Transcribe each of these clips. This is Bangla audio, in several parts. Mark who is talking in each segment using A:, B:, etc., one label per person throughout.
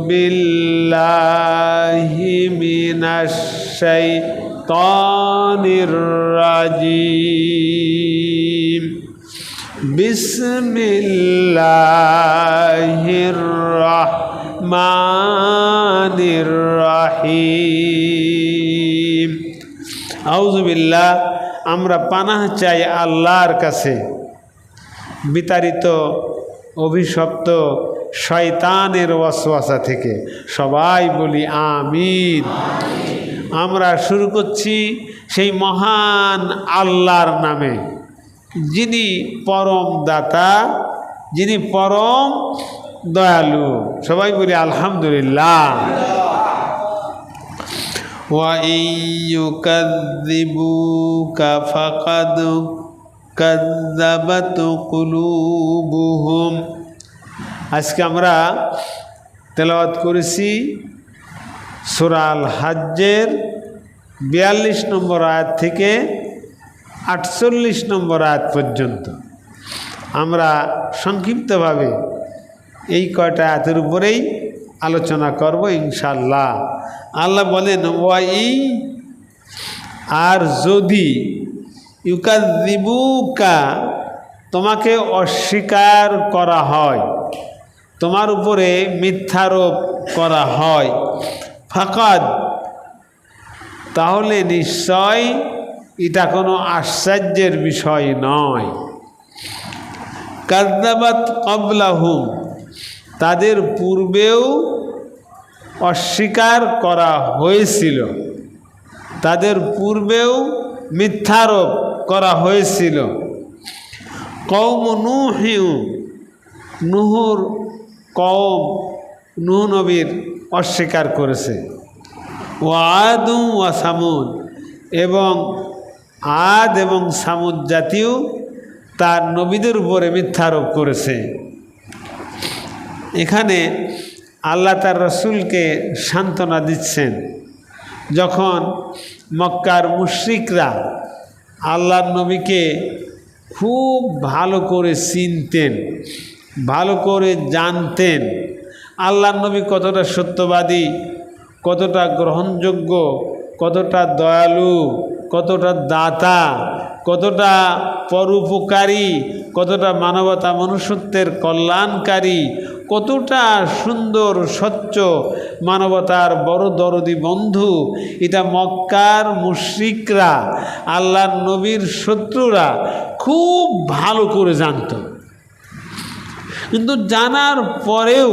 A: বিল্লাহি মিনাশ শাইতানির রাজিম। বিসমিল্লাহির রাহমানির রাহিম। আউযু বিল্লাহ, আমরা পানাহ চাই আল্লাহর কাছে বিতাড়িত অভিশপ্ত শয়তানের ওয়াসওয়াসা থেকে। সবাই বলি আমিন। আমরা শুরু করছি সেই মহান আল্লাহর নামে, যিনি পরম দাতা, যিনি পরম দয়ালু। সবাই বলি আলহামদুলিল্লাহ। ওয়া ইয়ুকাযযিবুকা ফাকাদ কাযযাবাত কুলুবুহুম। আজকে আমরা তেলাওয়াত করেছি সূরা আল হাজ্জের 42 নম্বর আয়াত থেকে 48 নম্বর আয়াত পর্যন্ত। আমরা সংক্ষিপ্তভাবে এই কয়টা আয়াতের উপরেই আলোচনা করব ইনশাআল্লাহ। আল্লাহ বলেন, ওয়াই, আর যদি, ইউকাযযিবুকা, তোমাকে অস্বীকার করা হয়, তোমার উপরে মিথ্যারোপ করা হয়, ফাকাদ, তাহলে নিশ্চয় এটা কোনো আশ্চর্যের বিষয় নয়। কাযযাবাত ক্বাবলাহুম, তাদের পূর্বেও অস্বীকার করা হয়েছিল, তাদের পূর্বেও মিথ্যারোপ করা হয়েছিল। কওম নূহ, নূহর কওম, নূহ নবীর অস্বীকার করেছে। ওয়া আদ ওয়া সামুদ, এবং আদ এবং সামুদ জাতীয় তার নবীদের উপরে মিথ্যারোপ করেছে। এখানে আল্লাহ তার রসুলকে সান্ত্বনা দিচ্ছেন। যখন মক্কার মুশরিকরা আল্লাহর নবীকে খুব ভালো করে চিনতেন, ভালো করে জানতেন, আল্লাহর নবী কতটা সত্যবাদী, কতটা গ্রহণযোগ্য, কতটা দয়ালু, কতটা দাতা, কতটা পরোপকারী, কতটা মানবতা মনুষ্যত্বের কল্যাণকারী, কতটা সুন্দর স্বচ্ছ মানবতার বড় দরদি বন্ধু, এটা মক্কার মুশরিকরা, আল্লাহর নবীর শত্রুরা খুব ভালো করে জানত। কিন্তু জানার পরেও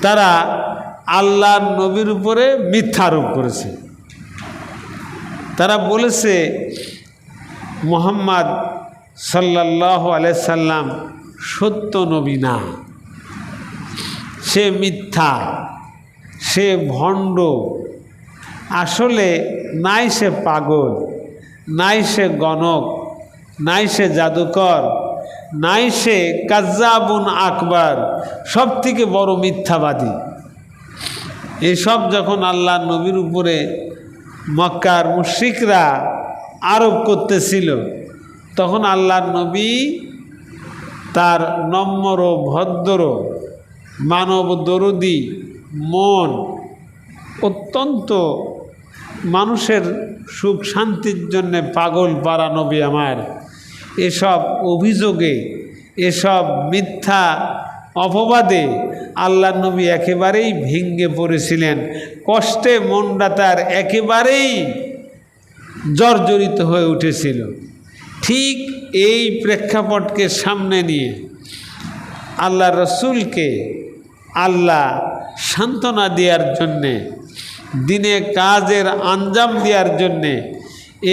A: তারা আল্লাহর নবীর উপরে মিথ্যারোপ করেছে। তারা বলেছে মুহাম্মদ সাল্লাল্লাহু আলাইহি সাল্লাম সত্য নবী না, সে মিথ্যা, সে ভণ্ড, আসলে নাই সে পাগল, নাই সে গণক, নাই সে জাদুকর, নাই সে কাজ্জাবুন আকবার, সব থেকে বড় মিথ্যাবাদী। এসব যখন আল্লাহ নবীর উপরে মক্কার মুশরিকরা আরোপ করতেছিল, তখন আল্লাহর নবী তার নম্র ভদ্র মানব দরদি মন, অত্যন্ত মানুষের সুখ শান্তির জন্যে পাগল পারা নবী আমার, এসব অভিযোগে, এসব মিথ্যা অপবাদে আল্লাহর নবী একেবারেই ভেঙে পড়েছিলেন। কষ্টে মনটা তার একেবারেই জর্জরিত হয়ে উঠেছিল। ঠিক এই প্রেক্ষাপটকে সামনে নিয়ে আল্লাহ রসুলকে আল্লাহ সান্ত্বনা দেওয়ার জন্যে, দিনে কাজের আঞ্জাম দেওয়ার জন্যে,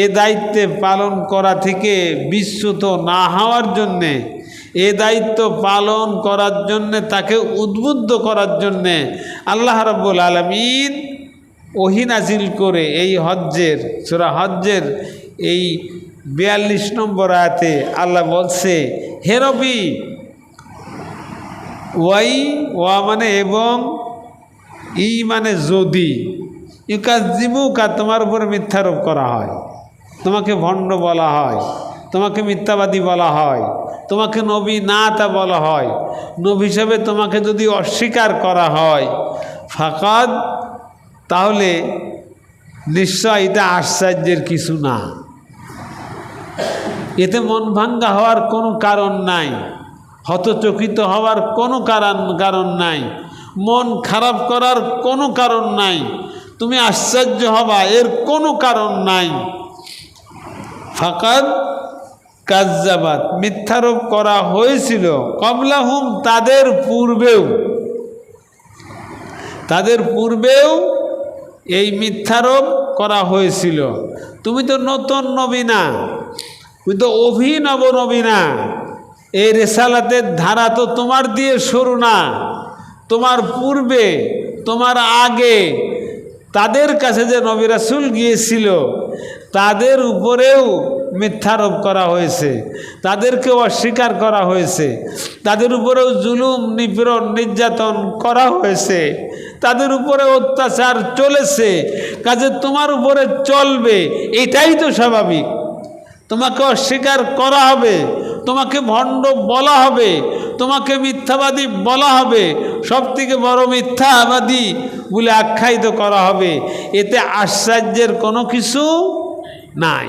A: এ দায়িত্বে পালন করা থেকে বিচ্যুত না হওয়ার জন্যে, এ দায়িত্ব পালন করার জন্যে, তাকে উদ্বুদ্ধ করার জন্যে আল্লাহ রাব্বুল আলামিন ওহী নাজিল করে এই হজ্জের, সূরা হজ্জের এই 42 নম্বর আয়াতে আল্লাহ বলছে, হে নবী, ওয়াই, ওয়া মানে এবং, ই মানে যদি, ইউকাযযিবুকা, তোমার উপরে মিথ্যারোপ করা হয়, তোমাকে ভণ্ড বলা হয়, তোমাকে মিথ্যাবাদী বলা হয়, তোমাকে নবী না তা বলা হয়, নবী হিসেবে তোমাকে যদি অস্বীকার করা হয়, ফাকাদ, তাহলে নিশ্চয় এটা আশ্চর্যের কিছু না। এতে মন ভাঙ্গা হওয়ার কোনো কারণ নাই, হতচকিত হওয়ার কোনো কারণ নাই, মন খারাপ করার কোনো কারণ নাই, তুমি আশ্চর্য হবা এর কোনো কারণ নাই। ফাকাদ কাজ্জাবাত, মিথ্যারোপ করা হয়েছিল, কবলাহুম, তাদের পূর্বেও এই মিথ্যারোপ করা হয়েছিল। তুমি তো নতুন নবী না, তুমি তো অভিনব নবী না, এই রেসালাতের ধারা তো তোমার দিয়ে শুরু না, তোমার পূর্বে, তোমার আগে তাদের কাছে যে নবী রাসূল গিয়েছিল তাদের উপরেও মিথ্যারোপ করা হয়েছে, তাদেরকেও অস্বীকার করা হয়েছে, তাদের উপরেও জুলুম, নিপীড়ন, নির্যাতন করা হয়েছে, তাদের উপরে অত্যাচার চলেছে, কাজে তোমার উপরে চলবে, এটাই তো স্বাভাবিক। তোমাকে অস্বীকার করা হবে, তোমাকে ভণ্ড বলা হবে, তোমাকে মিথ্যাবাদী বলা হবে, সবথেকে বড় মিথ্যাবাদী বলে আখ্যায়িত করা হবে, এতে আশ্চর্যের কোনো কিছু নাই।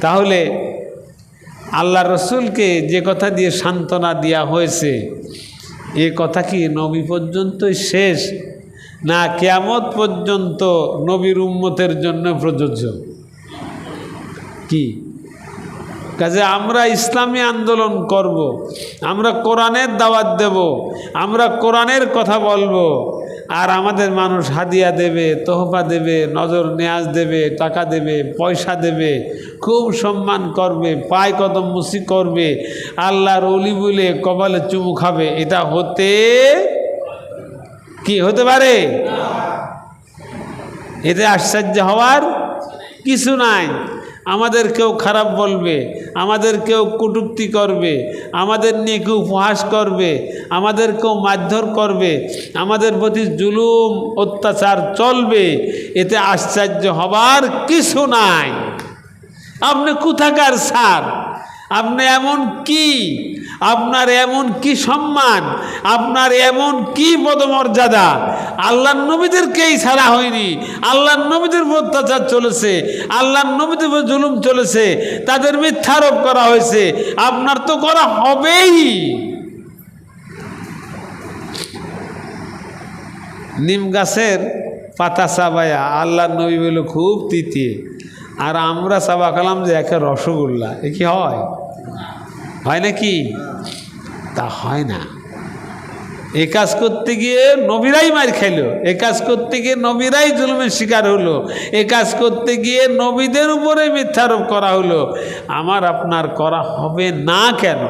A: তাহলে আল্লাহ রসুলকে যে কথা দিয়ে সান্ত্বনা দেওয়া হয়েছে, এ কথা কি নবী পর্যন্তই শেষ, না কিয়ামত পর্যন্ত নবীর উম্মতের জন্য প্রযোজ্য? কি কাজে আমরা ইসলামী আন্দোলন করব, আমরা কোরআনের দাওয়াত দেব, আমরা কোরআনের কথা বলবো, আর আমাদের মানুষ হাদিয়া দেবে, তোহফা দেবে, নজর নেয়াজ দেবে, টাকা দেবে, পয়সা দেবে, খুব সম্মান করবে, পায় কদম মুসি করবে, আল্লাহর ওলি বলে কপালে চুমু খাবে, এটা হতে পারে? এতে আশ্চর্য হওয়ার কিছু নাই। আমাদের কেউ খারাপ বলবে, আমাদের কেউ কটূক্তি করবে, আমাদের নিয়ে কেউ উপহাস করবে, আমাদের কেউ মারধর করবে, আমাদের প্রতি জুলুম অত্যাচার চলবে, এতে আশ্চর্য হবার কিছু নাই। আপনি কোথাকার স্যার, আপনি এমন কি, আপনার এমন কি সম্মান, আপনার এমন কি পদমর্যাদা? আল্লাহর নবীদেরকেই ছাড়া হয়নি, আল্লাহর নবীদের উপর অত্যাচার চলেছে, আল্লাহর নবীদের উপর জুলুম চলেছে, তাদের মিথ্যারোপ করা হয়েছে, আপনার তো করা হবেই। নিম গাছের পাতা চাবায়া আল্লাহর নবী বলে খুব তিতিয়ে, আর আমরা চাবা কালাম যে একে রসগোল্লা, এ কি হয়? হয় নাকি? তা হয় না। এ কাজ করতে গিয়ে নবীরাই মার খাইলো, এ কাজ করতে গিয়ে নবীরাই জুলুমের শিকার হলো, এ কাজ করতে গিয়ে নবীদের উপরে মিথ্যারোপ করা হলো। আমার আপনার করা হবে না কেন?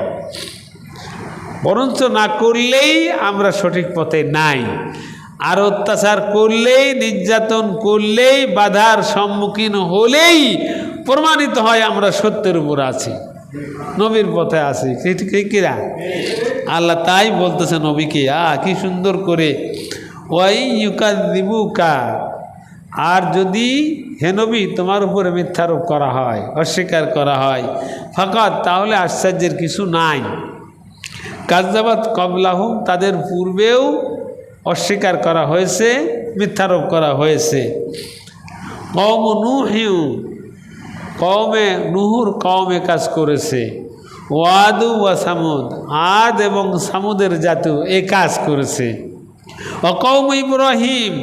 A: বরঞ্চ না করলেই আমরা সঠিক পথে নাই, আর অত্যাচার করলেই, নির্যাতন করলেই, বাধার সম্মুখীন হলেই প্রমাণিত হয় আমরা সত্যের উপর আছি, নবীর পথে আছি। কিরা আল্লাহ তাই বলতেছে নবীকে, কি সুন্দর করে, ওয়াই ইউকাযযিবুকা, আর যদি হে নবী তোমার উপরে মিথ্যারোপ করা হয়, অস্বীকার করা হয়, ফাকাদ, তাহলে আশ্চর্যের কিছু নাই। কাযযাবাত কবলাহুম, তাদের পূর্বেও অস্বীকার করা হয়েছে, মিথ্যারোপ করা হয়েছে। কওম নূহ, কওমে নূহর কওমে কাজ করেছে, ওয়াদু ওয়া সামুদ, আদ এবং সামুদের জাতিও এ কাজ করেছে। ও কওম ইব্রাহিম,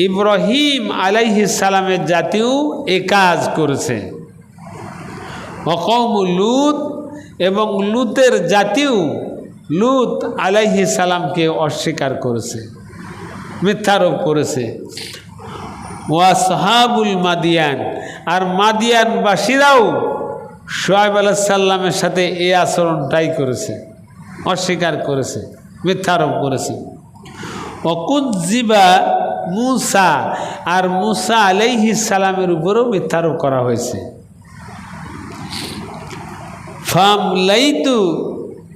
A: ইব্রাহিম আলাইহিস সালামের জাতিও এ কাজ করেছে। ও কওম লূত, এবং লূতের জাতিও লূত আলাইহিস সালামকে অস্বীকার করেছে, মিথ্যারোপ করেছে। ওয়া আসহাবুল মাদিয়ান, আর মাদিয়ানবাসীরাও শুআয়ব আলাইহিস সালামের সাথে এই আচরণটাই করেছে, অস্বীকার করেছে, মিথ্যারোপ করেছে। ওয়াকুযযিবা মূসা, আর মূসা আলাইহিস সালামের উপরেও মিথ্যারোপ করা হয়েছে।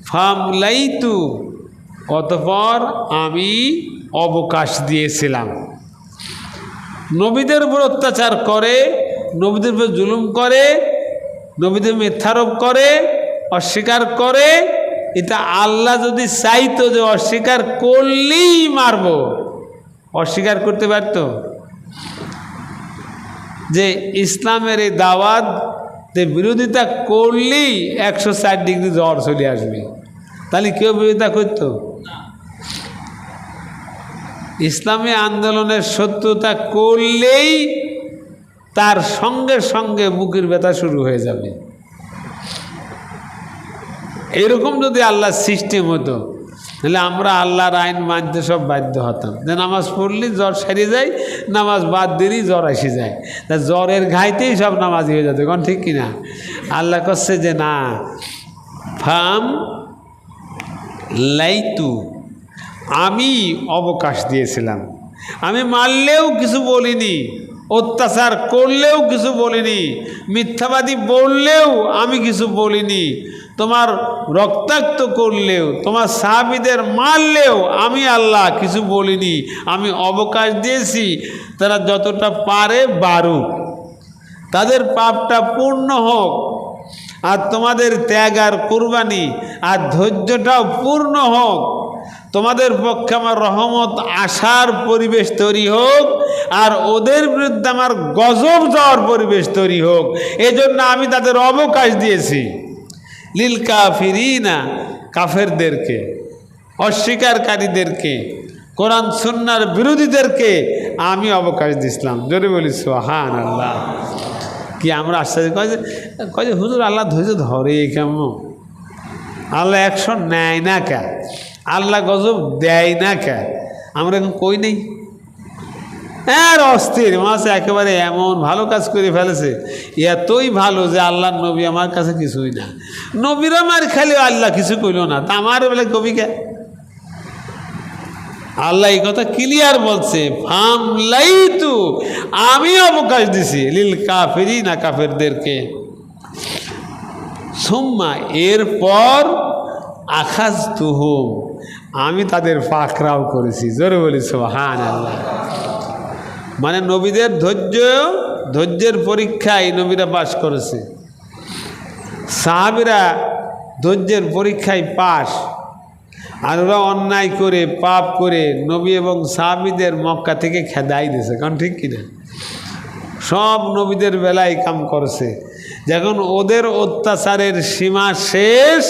A: ফামলাইতু, অতঃপর আমি অবকাশ দিয়েছিলাম। নবীদের উপর অত্যাচার করে, নবীদের উপর জুলুম করে, নবীদের মিথ্যারোপ করে, অস্বীকার করে। এটা আল্লাহ যদি চাইতো যে অস্বীকার করলেই মারব, অস্বীকার করতে পারত? যে ইসলামের এই দাওয়াত বিরোধিতা করলেই 104 ডিগ্রি জ্বর চলে আসবে, তাহলে কেউ বিরোধিতা করত? ইসলামী আন্দোলনের শত্রুতা করলেই তার সঙ্গে সঙ্গে বুকের ব্যথা শুরু হয়ে যাবে। এরকম যদি আল্লাহর সিস্টেম হতো, তাহলে আমরা আল্লাহর আইন মানতে সব বাধ্য হতাম। যে নামাজ পড়লেই জ্বর সেরে যায়, নামাজ বাদ দিলেই জ্বর এসে যায়, তা জ্বরের ঘাইতেই সব নামাজি হয়ে যেত। কোন ঠিক কিনা? আল্লাহ করছে যে না, ফাম লাইতু, আমি অবকাশ দিয়েছিলাম, আমি মারলেও কিছু বলিনি, অত্যাচার করলেও কিছু বলিনি, মিথ্যাবাদী বললেও আমি কিছু বলিনি, তোমার রক্তাক্ত করলেও, তোমার সাহাবীদের মারলেও আমি আল্লাহ কিছু বলিনি। আমি অবকাশ দিয়েছি, তারা যতটা পারে বারুক, তাদের পাপটা পূর্ণ হোক, আর তোমাদের ত্যাগ আর কুরবানি আর ধৈর্যটাও পূর্ণ হোক। তোমাদের পক্ষে আমার রহমত আসার পরিবেশ তৈরি হোক, আর ওদের বিরুদ্ধে আমার গজব যাওয়ার পরিবেশ তৈরি হোক। এজন্য আমি তাদের অবকাশ দিয়েছি। লিল কাফিরিনা, কাফেরদেরকে, অস্বীকারীদেরকে, কোরআন সুন্নাহর বিরোধীদেরকে আমি অবকাশ দিয়েছিলাম। জোরে বলি সুবহানাল্লাহ। কি আমরা আশ্চর্য, কয় যে হুজুর আল্লাহ ধৈর্য ধরে কেমন? আল্লাহ অ্যাকশন নেয় না কে? আল্লাহ গজব দেয় না কে? আমরা এখন কই নেই? আর অস্থির মাসে একেবারে এমন ভালো কাজ করে ফেলেছে, এতই ভালো যে আল্লাহর নবী আমার কাছে কিছুই না। নবীরা মার খালিও আল্লাহ কিছু কইল না, তা আমার বেলা কবিকে আল্লাহ এই কথা ক্লিয়ার বলছে, ফাম লাইতু, আমি অবকাশ দিছি, লিল কাফিরিনা, কাফেরদেরকে। সুম্মা, এরপর আখাযতুহুম, আমি তাদের পাকড়াও করেছি। জোরে বলি সুবহানাল্লাহ। মানে নবীদের ধৈর্যের পরীক্ষায় নবীরা পাশ করেছে, সাহাবীরা ধৈর্যের পরীক্ষায় পাশ। আর ওরা অন্যায় করে পাপ করে নবী এবং সাহাবীদের মক্কা থেকে খেদাই দিয়েছে। কারণ ঠিক কিনা? সব নবীদের বেলায় কাম করছে। যখন ওদের অত্যাচারের সীমা শেষ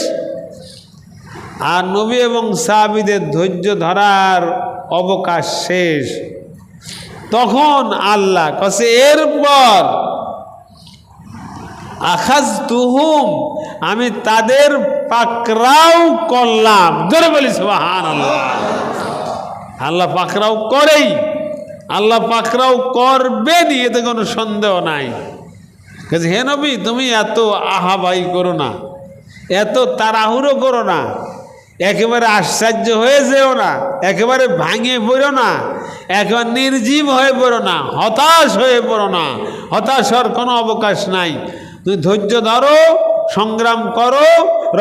A: আর নবী এবং সাহাবীদের ধৈর্য ধরার অবকাশ শেষ, তখন আল্লাহ কাছে এরপর আখাযতুহুম, আমি তাদের পাকড়াও করলাম। জোরে বলি সুবহানাল্লাহ। আল্লাহ পাকড়াও করেই, আল্লাহ পাকড়াও করবেনই, এতে কোনো সন্দেহ নাই। হে নবী, তুমি এত আহাবাই করো না, এত তাড়াহুড়ো করো না, একেবারে আশ্চর্য হয়ে যেও না, একেবারে ভাঙে পড়ো না, একেবারে নির্জীব হয়ে পড়ো না, হতাশ হয়ে পড়ো না। হতাশ হওয়ার কোনো অবকাশ নাই। তুমি ধৈর্য ধরো, সংগ্রাম করো,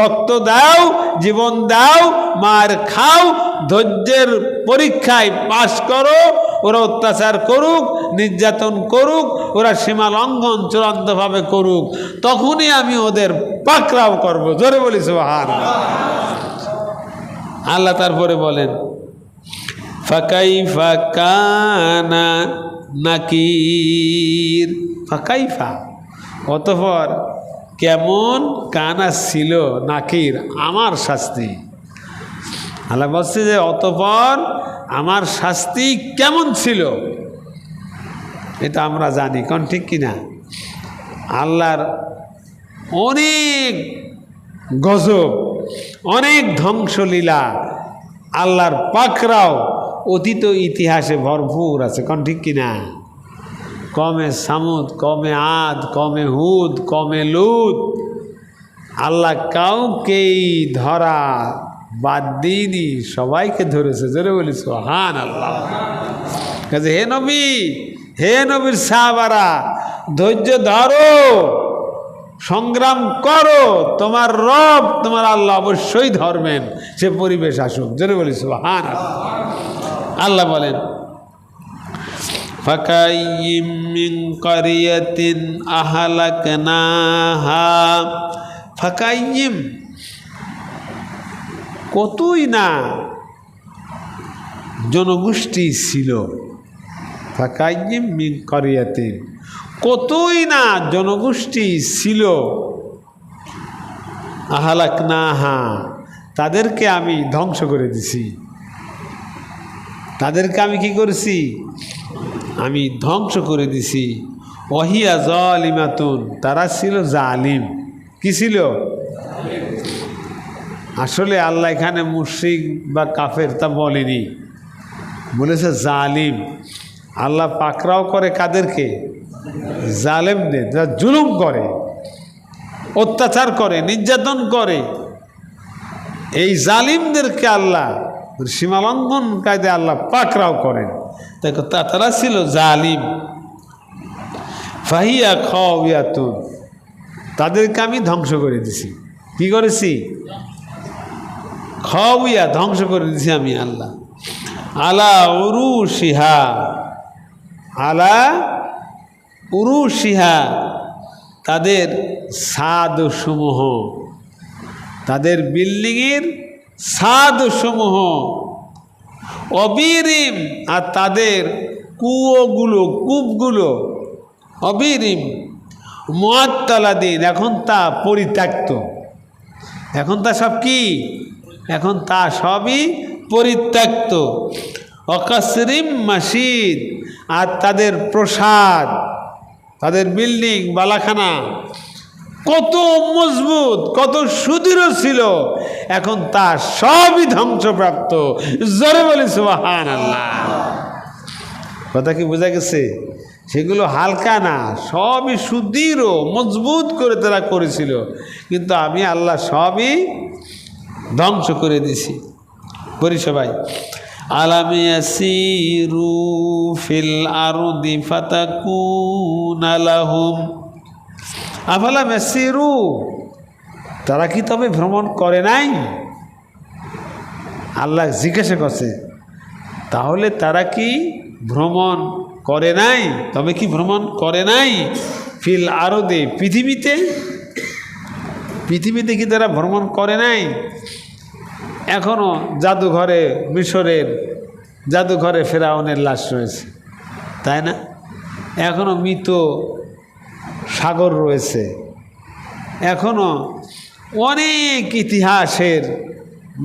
A: রক্ত দাও, জীবন দাও, মার খাও, ধৈর্যের পরীক্ষায় পাশ করো। ওরা অত্যাচার করুক, নির্যাতন করুক, ওরা সীমা লঙ্ঘন চূড়ান্তভাবে করুক, তখনই আমি ওদের পাকড়াও করব। জোরে বলি সুবহানাল্লাহ। আল্লাহ তারপরে বলেন, ফাকাইফা কানা নাকির, ফাকাইফা, অতঃপর কেমন কানা ছিল নাকির, আমার শাস্তি। আল্লাহ বলছে যে অতঃপর আমার শাস্তি কেমন ছিল, এটা আমরা জানি। কোন ঠিক কিনা? আল্লাহর অনেক গজব, অনেক ধ্বংসলীলা, আল্লাহর পাকড়াও অতীত ইতিহাসে ভরপুর আছে। কোন ঠিক কিনা? কমে সামুদ, কমে আদ, কমে হুদ, কমে লুত, আল্লাহ কাউকেই ধরা বাদ দিইনি, সবাইকে ধরেছে। জোরে বলি সুবহানাল্লাহ। কাজে হে নবী, হে নবীর সাহাবারা, ধৈর্য ধরো, সংগ্রাম করো, তোমার রব তোমার আল্লাহ অবশ্যই ধরবেন, সে পরিবেশ আসুক। জোরে বলি সুবহানাল্লাহ। আল্লাহ বলেন, ফাকাইয়িম মিন ক্বরিয়াতিন আহলাকনাহা, ফাকাইয়িম কতই না জনগোষ্ঠী ছিল, ফাকাইয়িম মিন ক্বরিয়াতিন কতই না জনগোষ্ঠী ছিল, আহলাকনাহা তাদেরকে আমি ধ্বংস করে দিছি, তাদেরকে আমি কি করেছি, আমি ধ্বংস করে দিছি। ওয়াহিয়া জালিমাতুন তারা ছিল জালিম। কি ছিল? আসলে আল্লাহ এখানে মুশরিক বা কাফের তা বলেনি, বলেছে জালিম। আল্লাহ পাকড়াও করে কাদেরকে? জালেমদের, যারা জুলুম করে, অত্যাচার করে, নির্যাতন করে, এই জালিমদেরকে আল্লাহ সীমালঙ্ঘন কায়দে আল্লাহ পাকড়াও করেন। দেখো তারা ছিল জালিম। ফাহিয়া খাওয়াতুন তাদেরকে আমি ধ্বংস করে দিছি। কি করেছি? খাওয়া ধ্বংস করে দিছি আমি আল্লাহ। আলা উরুশিহা, আলা উরুশিহা তাদের ছাদ সমূহ, তাদের বিল্ডিংয়ের ছাদ সমূহ, অবিরিম আর তাদের কুয়োগুলো, কূপগুলো, অবিরিম মুআত্তালাদিন এখন তা পরিত্যক্ত, এখন তা সব কি, এখন তা সবই পরিত্যক্ত। অকাসরিম মাসিদ আর তাদের প্রসাদ, তাদের বিল্ডিং বালাখানা কত মজবুত, কত সুদৃঢ় ছিল, এখন তা সবই ধ্বংসপ্রাপ্ত। জোরে বলি সুবহানাল্লাহ। কথা কি বোঝা গেছে? সেগুলো হালকা না, সবই সুদৃঢ় মজবুত করে তারা করেছিল, কিন্তু আমি আল্লাহ সবই ধ্বংস করে দিছি। বলি সবাই, আলাম ইয়াসিরু ফিল আরদি ফাতাকুনা লাহুম, আফালাম ইয়াসিরু তারা কি তবে ভ্রমণ করে নাই? আল্লাহ জিজ্ঞাসা করছে, তাহলে তারা কি ভ্রমণ করে নাই? তবে কি ভ্রমণ করে নাই? ফিল আরদে পৃথিবীতে, পৃথিবীতে কি তারা ভ্রমণ করে নাই? এখনও জাদুঘরে, মিশরের জাদুঘরে ফেরাউনের লাশ রয়েছে, তাই না? এখনও মৃত সাগর রয়েছে, এখনও অনেক ইতিহাসের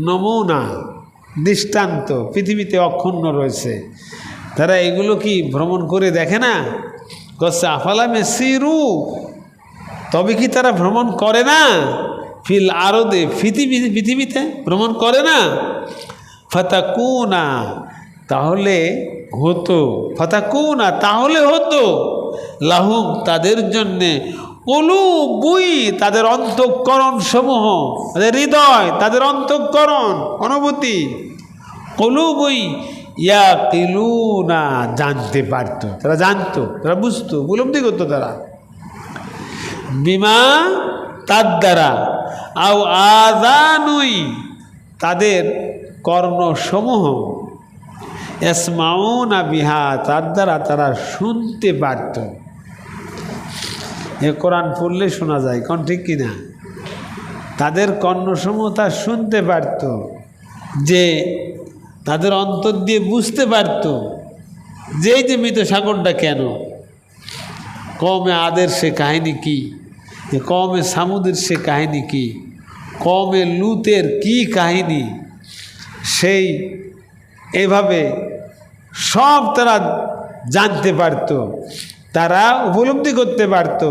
A: নমুনা দৃষ্টান্ত পৃথিবীতে অক্ষুণ্ণ রয়েছে। তারা এগুলো কি ভ্রমণ করে দেখে না? কচ্ছে আফালাম ইয়াসিরু তবে কি তারা ভ্রমণ করে না? ফিল আরদে পৃথিবীতে ভ্রমণ করে না? ফাতাকুনা তাহলে হতো, ফাতাকুনা তাহলে হতো, লাহুম তাদের জন্যে, কুলুবুই তাদের অন্তঃকরণ সমূহ, তাদের হৃদয়, তাদের অন্তঃকরণ অনুভূতি, কুলুবুই ইয়াকিলুনা জানতে পারতো, তারা জানতো, তারা বুঝতো, উপলব্ধি করতো তারা, বিমা তার দ্বারা, আও আযানুই তাদের কর্ণসমূহ, ইয়াসমাউনা বিহা তার দ্বারা তারা শুনতে পারত। এ কোরআন পড়লে শোনা যায়, কোন ঠিক কিনা? তাদের কর্ণসমূহ তা শুনতে পারত, যে তাদের অন্তর দিয়ে বুঝতে পারত যে এই যে মৃত সাগরটা কেন, কওমে আদের সে কাহিনী কি, কওমে সামুদের সে কাহিনী কি, কওমে লুতের কি কাহিনী, সেই এভাবে সব তারা জানতে পারত, তারা উপলব্ধি করতে পারত,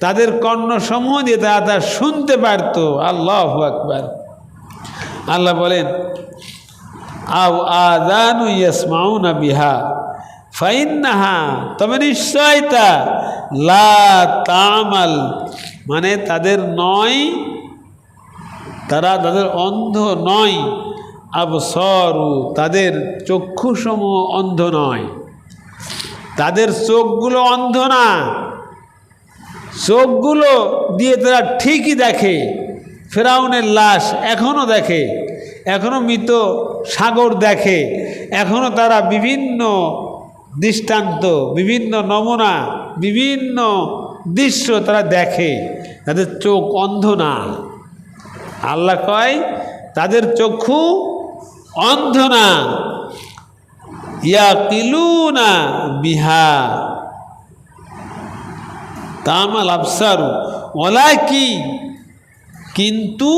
A: তাদের কর্ণসমূহ দিয়ে তারা শুনতে পারত। আল্লাহু আকবার। আল্লাহ বলেন, আও আযানু ইয়াসমাউনা বিহা ফাইন্নাহা তবে নিশ্চয় তা লা তামাল মানে তাদের নয়, তারা তাদের অন্ধ নয়, আবসারু তাদের চক্ষুসমূহ অন্ধ নয়, তাদের চোখগুলো অন্ধ না, চোখগুলো দিয়ে তারা ঠিকই দেখে, ফেরাউনের লাশ এখনও দেখে, এখনও মৃত সাগর দেখে, এখনও তারা বিভিন্ন দৃষ্টান্ত, বিভিন্ন নমুনা, বিভিন্ন দৃশ্য তারা দেখে, তাদের চোখ অন্ধ না। আল্লাহ কয় তাদের চক্ষু অন্ধ না। ইয়াকিলুনা বিহা তামাল আবসারু ওয়ালাকি, কিন্তু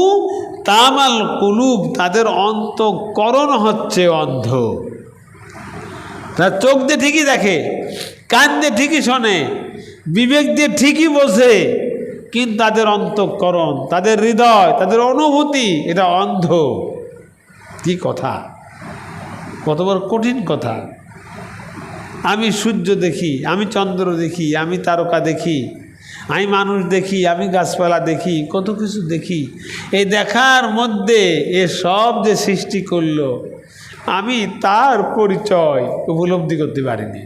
A: তামাল কুলুব, তাদের অন্তঃকরণ হচ্ছে অন্ধ। তারা চোখ দিয়ে ঠিকই দেখে, কান দিয়ে ঠিকই শোনে, বিবেক দিয়ে ঠিকই বোঝে, কিন্তু তাদের অন্তঃকরণ, তাদের হৃদয়, তাদের অনুভূতি এটা অন্ধ। কি কথা, কত বড় কঠিন কথা। আমি সূর্য দেখি, আমি চন্দ্র দেখি, আমি তারকা দেখি, আমি মানুষ দেখি, আমি গাছপালা দেখি, কত কিছু দেখি। এই দেখার মধ্যে এ সব যে সৃষ্টি করলো, আমি তার পরিচয় উপলব্ধি করতে পারিনি,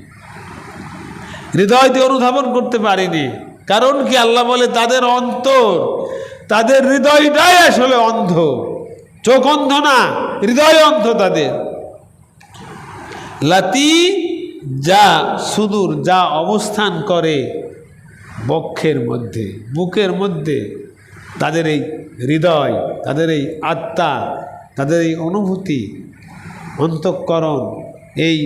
A: হৃদয় দিয়ে অনুধাবন করতে পারিনি। কারণ কি, আল্লাহ বলে তাদের অন্তর, তাদের হৃদয়টাই আসলে অন্ধ। চোখ অন্ধ না, হৃদয় অন্ধ তাদের। লাতি, যা সুদূর, যা অবস্থান করে বক্ষের মধ্যে, বুকের মধ্যে, তাদের এই হৃদয়, তাদের এই আত্মা, তাদের এই অনুভূতি, অন্তঃকরণ এই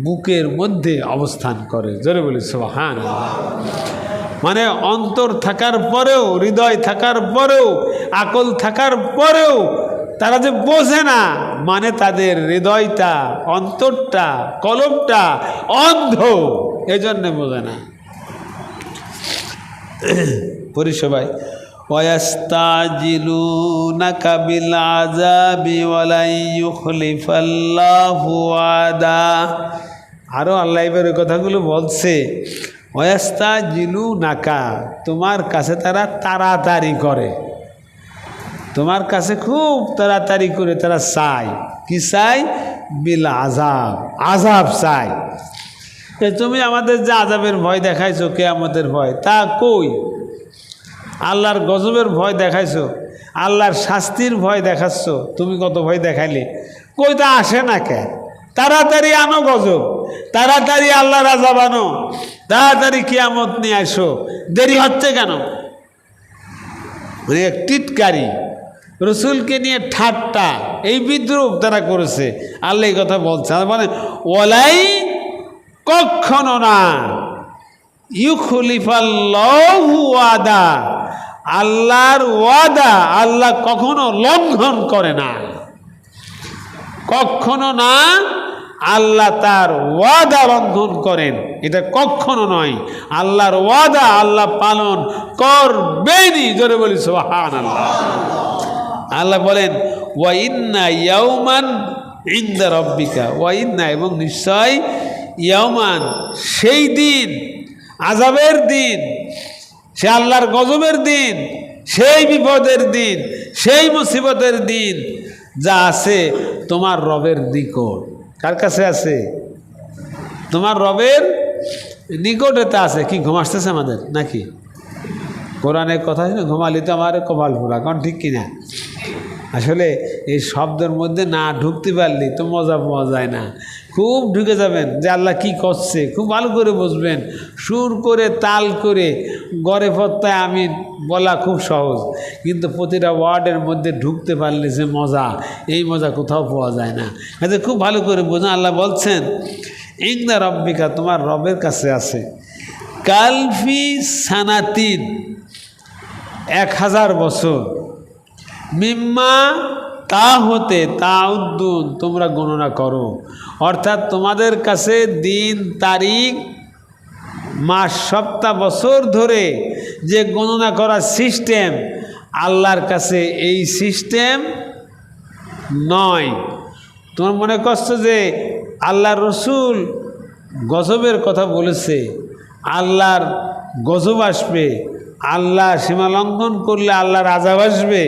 A: বুকের মধ্যে অবস্থান করে। জোরে বলি সুবহানাল্লাহ। মানে অন্তর থাকার পরেও, হৃদয় থাকার পরেও, আকল থাকার পরেও তারা যে বোঝে না, মানে তাদের হৃদয়টা, অন্তরটা, কলবটা অন্ধ, এজন্য বোঝে না। পড়ি সবাই, ওয়াস্তাজিলুনাকা বিল আযাবি ওয়ালা ইউখলিফাল্লাহু ওয়াদা। আরও আল্লাহ এবার ওই কথাগুলো বলছে, ওয়াস্তাজিলুনাকা, তোমার কাছে তারা তাড়াতাড়ি করে, তোমার কাছে খুব তাড়াতাড়ি করে তারা চায়। কি চাই? বিল আযাব, আযাব চাই। তুমি আমাদের যে আযাবের ভয় দেখাইছো, কিয়ামতের ভয়, তা কই? আল্লাহর গজবের ভয় দেখাইছো, আল্লাহর শাস্তির ভয় দেখাচ্ছ, তুমি কত ভয় দেখাইলে, কই? তা আসে না কেন? তাড়াতাড়ি আনো গজব, তাড়াতাড়ি আল্লাহর আযাব আনো, তাড়াতাড়ি কিয়ামত নিয়ে আসো, দেরি হচ্ছে কেন? মানে টিটকারি, রসুলকে নিয়ে ঠাট্টা, এই বিদ্রুপ তারা করেছে। আল্লাহ এই কথা বলছে, মানে ওয়ালাই, কখনো না, ইউখলিফাল্লাহু ওয়াদা, আল্লাহর ওয়াদা আল্লাহ কখনো লঙ্ঘন করে না, কখনো না। আল্লাহ তার ওয়াদা লঙ্ঘন করেন, এটা কখনো নয়। আল্লাহর ওয়াদা আল্লাহ পালন করবেনই। জোরে বলি সুবহানাল্লাহ। আল্লাহ বলেন, ওয়া ইন্না ইয়াওমান ইনদা রাব্বিকা, ওয়া ইন্না, এবং নিশ্চয়, ইয়াওমান, সেই দিন, আযাবের দিন, সে আল্লাহর গজবের দিন, সেই বিপদের দিন, সেই মুসিবতের দিন, যা আছে তোমার রবের নিকট। কার কাছে আছে? তোমার রবের নিকটে তা আছে। কি ঘুম আসতেছে আমাদের নাকি? কোরআনের কথা না, ঘুমালি তো আমার কপাল পোড়া, কারণ ঠিক কিনা? আসলে এই শব্দের মধ্যে না ঢুকতে পারলে তো মজা পাওয়া যায় না। খুব ঢুকে যাবেন যে আল্লাহ কি করছে, খুব ভালো করে বুঝবেন। সুর করে, তাল করে, গড়ে পত্তায় আমি বলা খুব সহজ, কিন্তু প্রতিটা ওয়ার্ডের মধ্যে ঢুকতে পারলে যে মজা, এই মজা কোথাও পাওয়া যায় না। এতে খুব ভালো করে বোঝেন। আল্লাহ বলছেন, ইনদা রাব্বিকা, তোমার রবের কাছে আছে, কালফি সানাতিন, 1000 বছর, মিম্মা, তা হতে, তা উদ্দুন, তোমরা গণনা করো। অর্থাৎ তোমাদের কাছে দিন, তারিখ, মাস, সপ্তাহ, বছর ধরে যে গণনা করার সিস্টেম, আল্লাহর কাছে এই সিস্টেম নয়। তোমার মনে করছো যে আল্লাহর রসুল গজবের কথা বলেছে, আল্লাহর গজব আসবে, আল্লাহ সীমা লঙ্ঘন করলে আল্লাহর আযাব আসবে,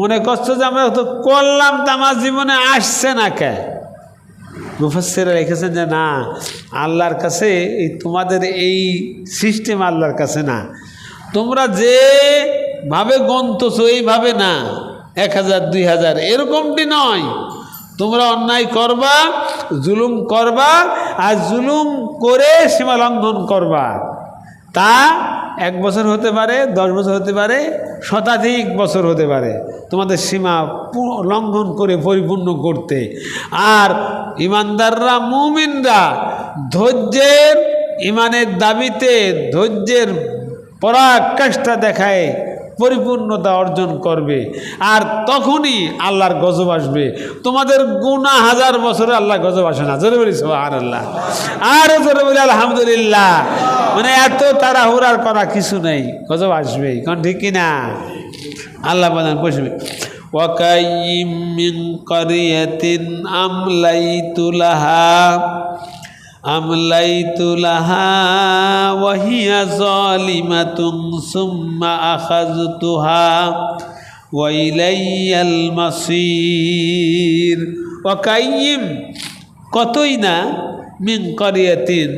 A: মনে করছো যে আমরা তো করলাম, তা আমার জীবনে আসছে না। কে মুফাসসিররা লিখেছেন যে না, আল্লাহর কাছে এই তোমাদের এই সিস্টেম আল্লাহর কাছে না। তোমরা যেভাবে গণতেছো এইভাবে না, 1000 2000 এরকমটি নয়। তোমরা অন্যায় করবা, জুলুম করবা আর জুলুম করে সীমা লঙ্ঘন করবা, তা 1 বছর হতে পারে, 10 বছর হতে পারে, শতাধিক বছর হতে পারে তোমাদের সীমা লঙ্ঘন করে পরিপূর্ণ করতে। আর ইমানদাররা, মুমিনরা ধৈর্যের, ইমানের দাবিতে ধৈর্যের পরাকাষ্ঠা দেখায় পরিপূর্ণতা অর্জন করবে, আর তখনই আল্লাহর গজব আসবে। তোমাদের গুনাহ 1000 বছরে আল্লাহ গজব আসে না। জোরে বলি সুবহানাল্লাহ, আর জোরে বলি আলহামদুলিল্লাহ। মানে এত তাড়াহুড়ার করা কিছু নেই, গজব আসবেই, কারণ ঠিক কিনা? আল্লাহ বলেন বসবে, ওয়াকাইয়িম মিন ক্বরিয়াতিন আমলাইতু লাহা ওয়া হিয়া যালিমাতুন সুম্মা আখাযতুহা ওয়া ইলাইয়াল মাসির। ওয়াকাইয়িম, কতই না, মিন ক্বরিয়াতিন,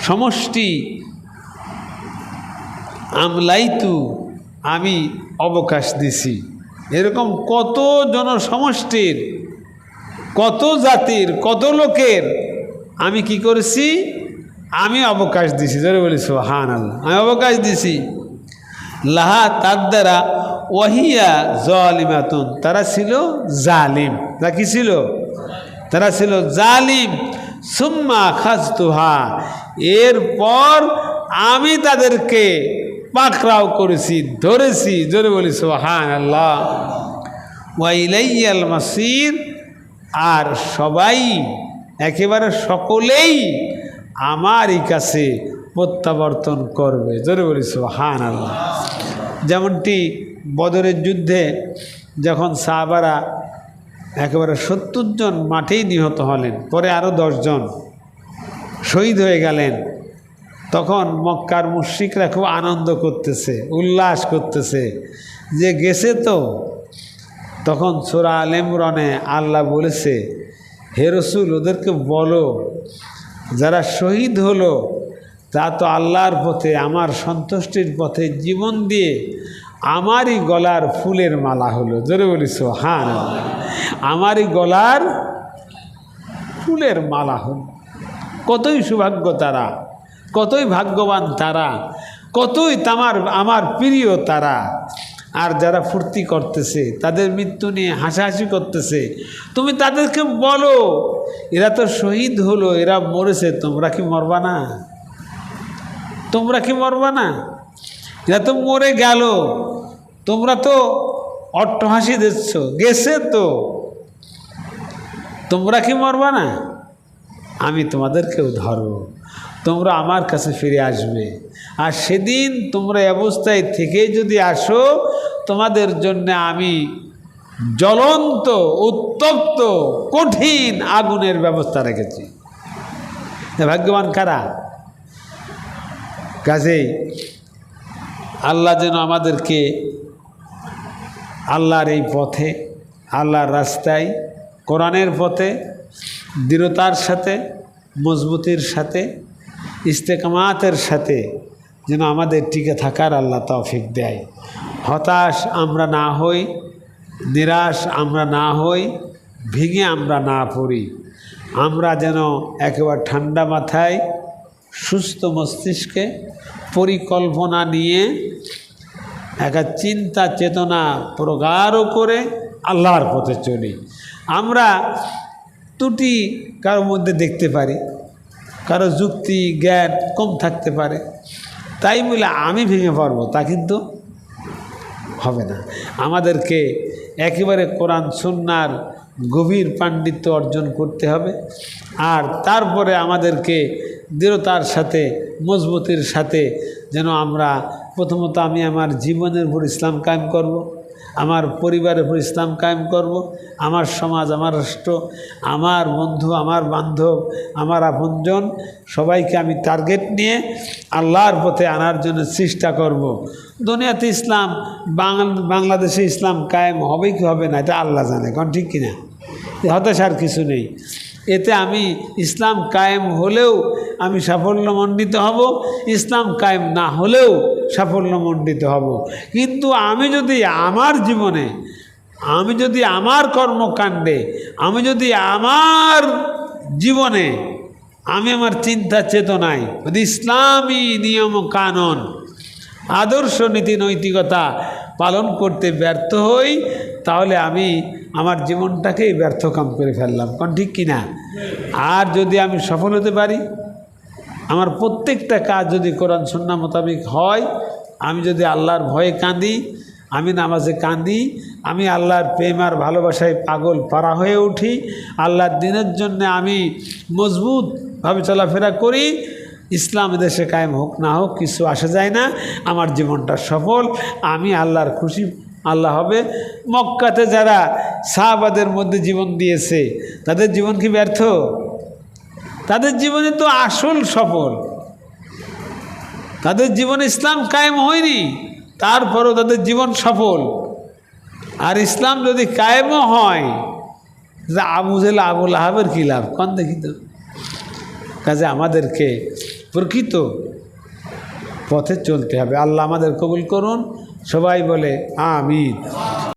A: সমষ্টি, আমলাইতু, আমি অবকাশ দিছি। এরকম কত জনসমষ্টির, কত জাতির, কত লোকের আমি কি করেছি? আমি অবকাশ দিছি। জোরে বলি সুবহানাল্লাহ, আমি অবকাশ দিছি। লাহা, তার দ্বারা, ওয়াহিয়া যালিমাতুন, তারা ছিল জালিম। তা কি ছিল? তারা ছিল জালিম। সুম্মা আখাযতুহা, এরপর আমি তাদেরকে পাকড়াও করেছি, ধরেছি। জোরে বলি সুবহানাল্লাহ। ওয়া ইলাইয়াল মাসির, আর সবাই, একেবারে সকলেই আমারই কাছে প্রত্যাবর্তন করবে। জোরে বলি সুবহানাল্লাহ। যেমনটি বদরের যুদ্ধে যখন সাহাবারা একেবারে 70 জন মাঠেই নিহত হলেন, পরে আরও 10 জন শহীদ হয়ে গেলেন, তখন মক্কার মুশরিকরা খুব আনন্দ করতেছে, উল্লাস করতেছে যে গেছে তো। তখন সূরা আল ইমরানে আল্লাহ বলেছে, হে রাসূল, ওদেরকে বলো যারা শহীদ হলো তা তো আল্লাহর পথে, আমার সন্তুষ্টির পথে জীবন দিয়ে আমারই গলার ফুলের মালা হলো। জোরে বলি সুবহানাল্লাহ, আমারই গলার ফুলের মালা হলো। কতই সৌভাগ্য তারা, কতই ভাগ্যবান তারা, কতই আমার প্রিয় তারা। আর যারা ফুর্তি করতেছে, তাদের মৃত্যু নিয়ে হাসাহাসি করতেছে, তুমি তাদেরকে বলো এরা তো শহীদ হলো, এরা মরেছে, তোমরা কি মরবা না? তোমরা কি মরবা না? এরা তো মরে গেল, তোমরা তো অট্টহাসি দিচ্ছ, গেছে তো, তোমরা কি মরবা না? আমি তোমাদেরকেও ধরব, তোমরা আমার কাছে ফিরে আসবে। আর সেদিন তোমরা এই অবস্থায় থেকে যদি আসো, তোমাদের জন্য আমি জ্বলন্ত, উত্তপ্ত, কঠিন আগুনের ব্যবস্থা রেখেছি। ভাগ্যবান কারা? কাজেই আল্লাহ যেন আমাদেরকে আল্লাহর এই পথে, আল্লাহর রাস্তায়, কোরআনের পথে দৃঢ়তার সাথে, মজবুতির সাথে, ইস্তেকামাতের সাথে যেন আমাদের টিকে থাকার আল্লাহ তৌফিক দেয়। হতাশ আমরা না হই, নিরাশ আমরা না হই, ভেঙে আমরা না পড়ি। আমরা যেন একেবারে ঠান্ডা মাথায়, সুস্থ মস্তিষ্কে, পরিকল্পনা নিয়ে, একটা চিন্তা চেতনা প্রগাঢ় করে আল্লাহর পথে চলি। আমরা ত্রুটি কারোর মধ্যে দেখতে পারি, কারো যুক্তি জ্ঞান কম থাকতে পারে, তাই বলে আমি ভেঙে পড়ব, তা কিন্তু হবে না। আমাদেরকে একেবারে কোরআন সুন্নাহর গভীর পাণ্ডিত্য অর্জন করতে হবে। আর তারপরে আমাদেরকে দৃঢ়তার সাথে, মজবুতির সাথে যেন আমরা প্রথমত আমি আমার জীবনের উপর ইসলাম কায়েম করব, আমার পরিবারের উপর ইসলাম কায়েম করব, আমার সমাজ, আমার রাষ্ট্র, আমার বন্ধু, আমার বান্ধব, আমার আপনজন, সবাইকে আমি টার্গেট নিয়ে আল্লাহর পথে আনার জন্য চেষ্টা করব। দুনিয়াতে ইসলাম, বাংলাদেশে ইসলাম কায়েম হবে কি হবে না এটা আল্লাহ জানে, কারণ ঠিক কিনা? হতাশার কিছু নেই। এতে আমি ইসলাম কায়েম হলেও আমি সাফল্যমণ্ডিত হব, ইসলাম কায়েম না হলেও সাফল্যমণ্ডিত হব। কিন্তু আমি যদি আমার জীবনে আমি যদি আমার কর্মকাণ্ডে, আমি যদি আমার জীবনে, আমি আমার চিন্তা চেতনায় যদি ইসলামী নিয়ম কানুন আদর্শ নীতি নৈতিকতা পালন করতে ব্যর্থ হই, তাহলে আমি আমার জীবনটাকেই ব্যর্থ কাম করে ফেললাম, কোন ঠিক কিনা? আর যদি আমি সফল হতে পারি, আমার প্রত্যেকটা কাজ যদি কোরআন সুন্নাহ মোতাবেক হয়, আমি যদি আল্লাহর ভয়ে কাঁদি, আমি নামাজে কাঁদি, আমি আল্লাহর প্রেম আর ভালোবাসায় পাগল পারা হয়ে উঠি, আল্লাহর দিনের জন্য আমি মজবুতভাবে চলাফেরা করি, ইসলাম দেশে কায়েম হোক না হোক কিছু আসে যায় না, আমার জীবনটা সফল, আমি আল্লাহর খুশি আল্লাহ হবে। মক্কাতে যারা সাহাবাদের মধ্যে জীবন দিয়েছে, তাদের জীবন কি ব্যর্থ? তাদের জীবনে তো আসল সফল, তাদের জীবনে ইসলাম কায়েম হয়নি, তারপরও তাদের জীবন সফল। আর ইসলাম যদি কায়েমও হয়, আবু জেহেল আবু লাহাবের কী লাভ, কোন দেখি তো? কাজে আমাদেরকে প্রকৃত পথে চলতে হবে। আল্লাহ আমাদের কবুল করুন, সবাই বলে আমিন।